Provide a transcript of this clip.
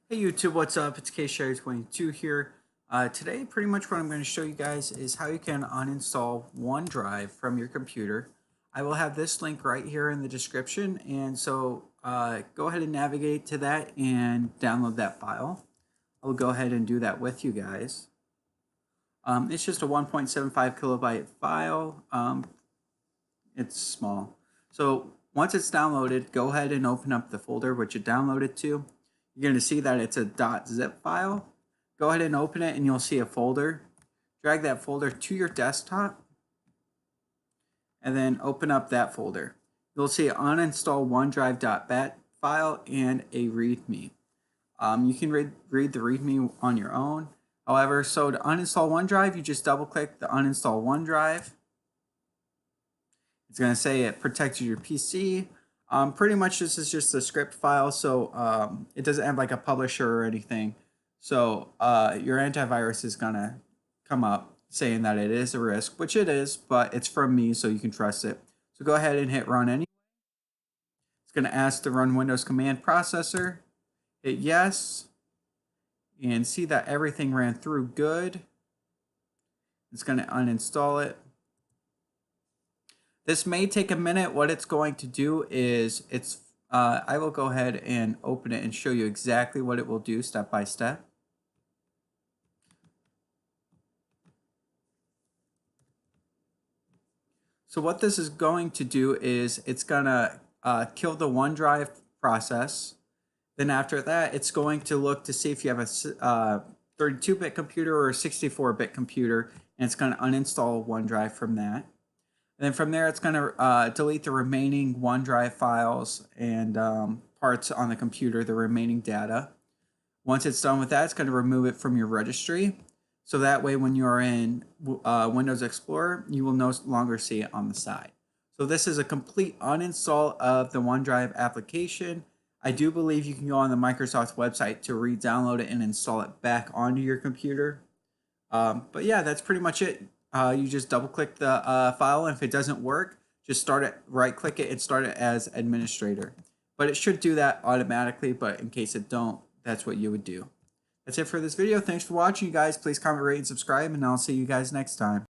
Hey YouTube, what's up? It's KSherry22 here. Today, pretty much what I'm going to show you guys is how you can uninstall OneDrive from your computer. I will have this link right here in the description, and so go ahead and navigate to that and download that file. I'll go ahead and do that with you guys. It's just a 1.75 kilobyte file. It's small. So once it's downloaded, go ahead and open up the folder which it downloaded to. You're going to see that it's a .zip file. Go ahead and open it and you'll see a folder. Drag that folder to your desktop and then open up that folder. You'll see uninstall OneDrive.bat file and a README. You can read the README on your own. However, so to uninstall OneDrive, you just double click the uninstall OneDrive. It's going to say it protected your PC. Pretty much this is just a script file, so it doesn't have like a publisher or anything. So your antivirus is going to come up saying that it is a risk, which it is, but it's from me, so you can trust it. So go ahead and hit run anyway. It's going to ask to run Windows Command Processor. Hit yes, and see that everything ran through good. It's going to uninstall it. This may take a minute. What it's going to do is I will go ahead and open it and show you exactly what it will do step by step. So what this is going to do is it's going to kill the OneDrive process. Then after that, it's going to look to see if you have a 32-bit computer or a 64-bit computer, and it's going to uninstall OneDrive from that. And then from there, it's going to delete the remaining OneDrive files and parts on the computer, the remaining data. Once it's done with that, it's going to remove it from your registry. So that way, when you're in Windows Explorer, you will no longer see it on the side. So this is a complete uninstall of the OneDrive application. I do believe you can go on the Microsoft website to re-download it and install it back onto your computer. But yeah, that's pretty much it. You just double click the file, and if it doesn't work, just start it, right click it and start it as administrator. But it should do that automatically, but in case it don't, that's what you would do. That's it for this video. Thanks for watching, you guys. Please comment, rate, and subscribe, and I'll see you guys next time.